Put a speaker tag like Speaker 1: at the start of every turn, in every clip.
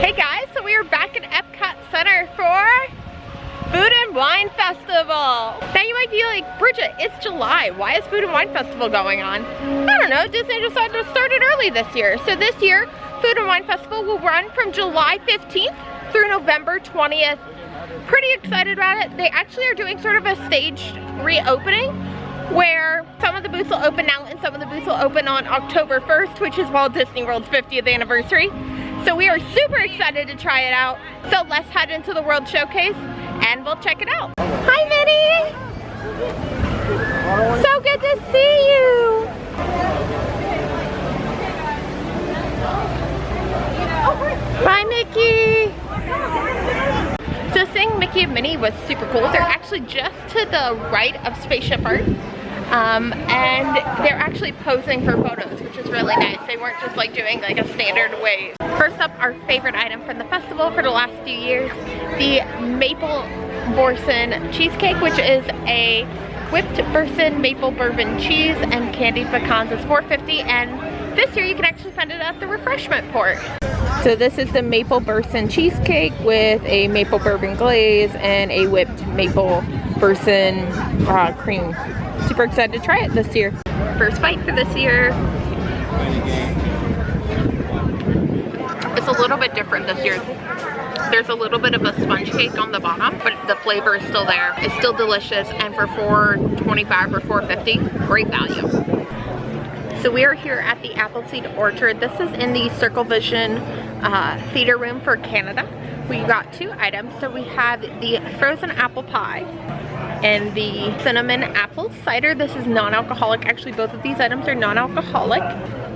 Speaker 1: Hey guys, so we are back at EPCOT Center for Food and Wine Festival. Now you might be like, Bridget, it's July. Why is Food and Wine Festival going on? I don't know, Disney decided to start it early this year. So this year, Food and Wine Festival will run from July 15th through November 20th. Pretty excited about it. They actually are doing sort of a staged reopening where some of the booths will open now and some of the booths will open on October 1st, which is Walt Disney World's 50th anniversary. So we are super excited to try it out. So let's head into the World Showcase and we'll check it out. Hi, Minnie! So good to see you! Bye, Mickey! So seeing Mickey and Minnie was super cool. They're actually just to the right of Spaceship Art. And they're actually posing for photos, which is really nice. They weren't just like doing like a standard wave. First up, our favorite item from the festival for the last few years, the Maple Boursin Cheesecake, which is a whipped Boursin maple bourbon cheese and candied pecans. Is $4.50, and this year you can actually find it at the refreshment port. So this is the Maple Boursin Cheesecake with a maple bourbon glaze and a whipped maple Boursin cream. Super excited to try it this year. First bite for this year. It's a little bit different this year. There's a little bit of a sponge cake on the bottom, but the flavor is still there. It's still delicious, and for $4.25 or $4.50, great value. So we are here at the Appleseed Orchard. This is in the Circle Vision theater room for Canada. We got two items. So we have the frozen apple pie and the cinnamon apple cider. This is non-alcoholic. Actually, both of these items are non-alcoholic.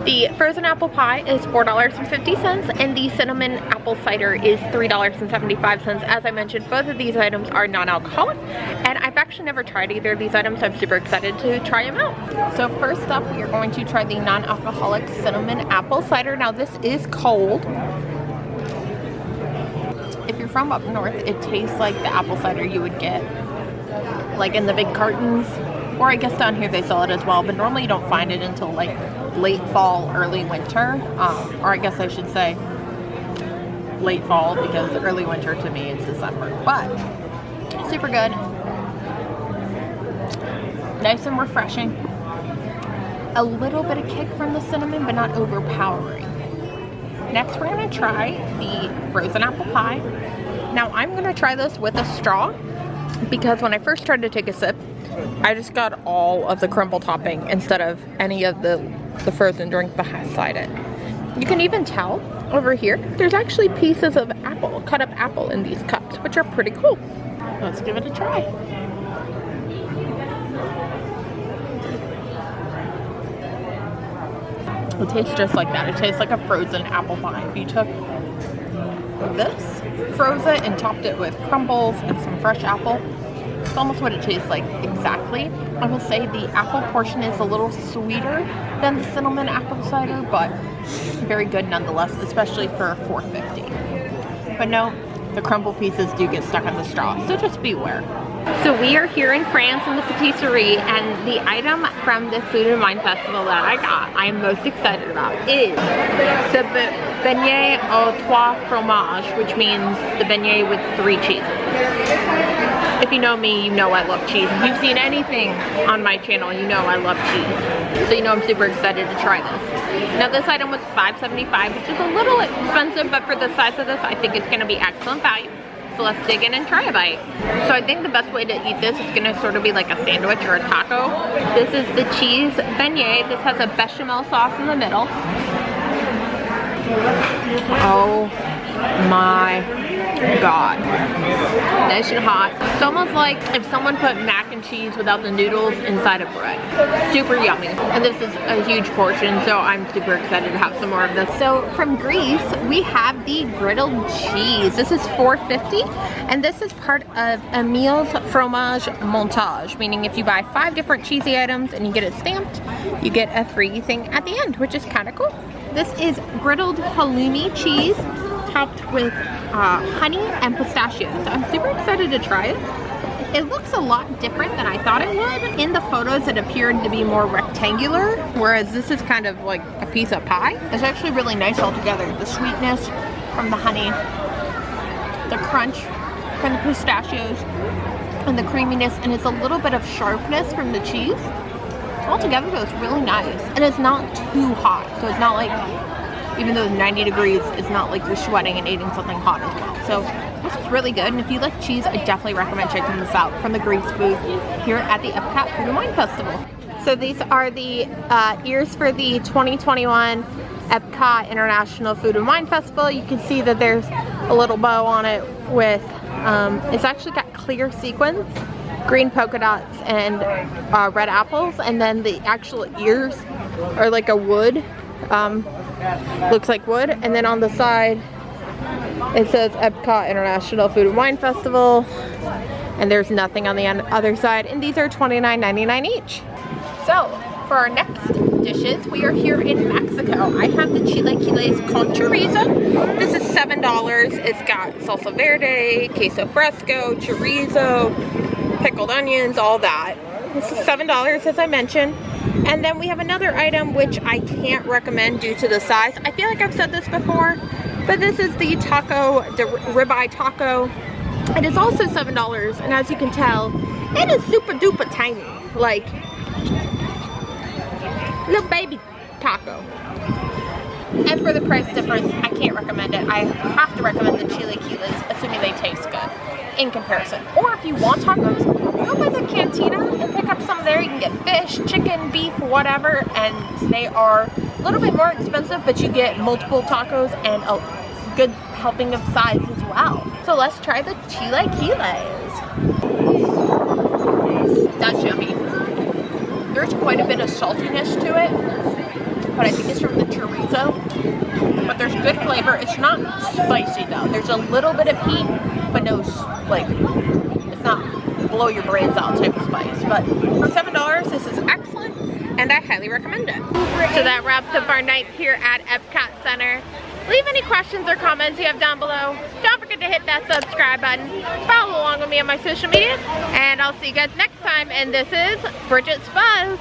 Speaker 1: The frozen apple pie is $4.50 and the cinnamon apple cider is $3.75. As I mentioned, both of these items are non-alcoholic, and I've actually never tried either of these items, so I'm super excited to try them out. So first up, we are going to try the non-alcoholic cinnamon apple cider. Now this is cold. If you're from up north, it tastes like the apple cider you would get like in the big cartons, or I guess down here they sell it as well, but normally you don't find it until like late fall, early winter, or I guess I should say late fall, because early winter to me is December. But super good, nice and refreshing, a little bit of kick from the cinnamon but not overpowering. Next we're going to try the frozen apple pie. Now I'm going to try this with a straw, because when I first tried to take a sip, I just got all of the crumble topping instead of any of the frozen drink beside it. You can even tell over here, there's actually pieces of apple, cut up apple in these cups, which are pretty cool. Let's give it a try. It tastes just like that. It tastes like a frozen apple pie. If you took this, froze it, and topped it with crumbles and some fresh apple, it's almost what it tastes like exactly. I will say the apple portion is a little sweeter than the cinnamon apple cider, but very good nonetheless, especially for $4.50. But no, the crumble pieces do get stuck on the straw, so just beware. So we are here in France in the patisserie, and the item from this Food and Wine Festival that I am most excited about is the beignet aux trois fromages, which means the beignet with 3 cheeses. If you know me, you know I love cheese. If you've seen anything on my channel, you know I love cheese. So you know I'm super excited to try this. Now this item was $5.75, which is a little expensive, but for the size of this, I think it's going to be excellent value. So let's dig in and try a bite. So I think the best way to eat this is gonna sort of be like a sandwich or a taco. This is the cheese beignet. This has a bechamel sauce in the middle. Oh my God. Nice and hot. It's almost like if someone put mac and cheese without the noodles inside of bread. Super yummy. And this is a huge portion, so I'm super excited to have some more of this. So from Greece, we have the griddled cheese. This is $4.50, and this is part of Emil's Fromage Montage, meaning if you buy 5 different cheesy items and you get it stamped, you get a free thing at the end, which is kind of cool. This is griddled halloumi cheese topped with honey and pistachios. So I'm super excited to try it. It looks a lot different than I thought it would. In the photos, it appeared to be more rectangular, whereas this is kind of like a piece of pie. It's actually really nice altogether. The sweetness from the honey, the crunch from the pistachios, and the creaminess, and it's a little bit of sharpness from the cheese. Altogether though, it's really nice, and it's not too hot, so it's not like, even though it's 90 degrees, it's not like you're sweating and eating something hot as well. So this is really good, and if you like cheese, I definitely recommend checking this out from the Greece booth here at the EPCOT Food and Wine Festival. So these are the ears for the 2021 EPCOT International Food and Wine Festival. You can see that there's a little bow on it with, it's actually got clear sequins, green polka dots, and red apples, and then the actual ears are like a wood, looks like wood, and then on the side it says EPCOT International Food and Wine Festival, and there's nothing on the other side, and these are $29.99 each. So for our next dishes, we are here in Mexico. I have the chilaquiles con chorizo. This is $7. It's got salsa verde, queso fresco, chorizo, pickled onions, all that. This is $7, as I mentioned. And then we have another item which I can't recommend due to the size. I feel like I've said this before, but this is the taco, the ribeye taco. It is also $7, and as you can tell, it is super duper tiny, like little baby taco. And for the price difference, I can't recommend it. I have to recommend the chilaquiles, assuming they taste good in comparison. Or if you want tacos, go by the cantina and pick up some there. You can get fish, chicken, beef, whatever, and they are a little bit more expensive, but you get multiple tacos and a good helping of size as well. So let's try the chilaquiles. That's yummy. There's quite a bit of saltiness to it, but I think it's from the chorizo. But there's good flavor. It's not spicy though. There's a little bit of heat, but no, like, it's not blow your brains out type of spice. But for $7, this is excellent, and I highly recommend it. So that wraps up our night here at EPCOT Center. Leave any questions or comments you have down below. Don't forget to hit that subscribe button. Follow along with me on my social media, and I'll see you guys next time. And this is Bridget's Buzz.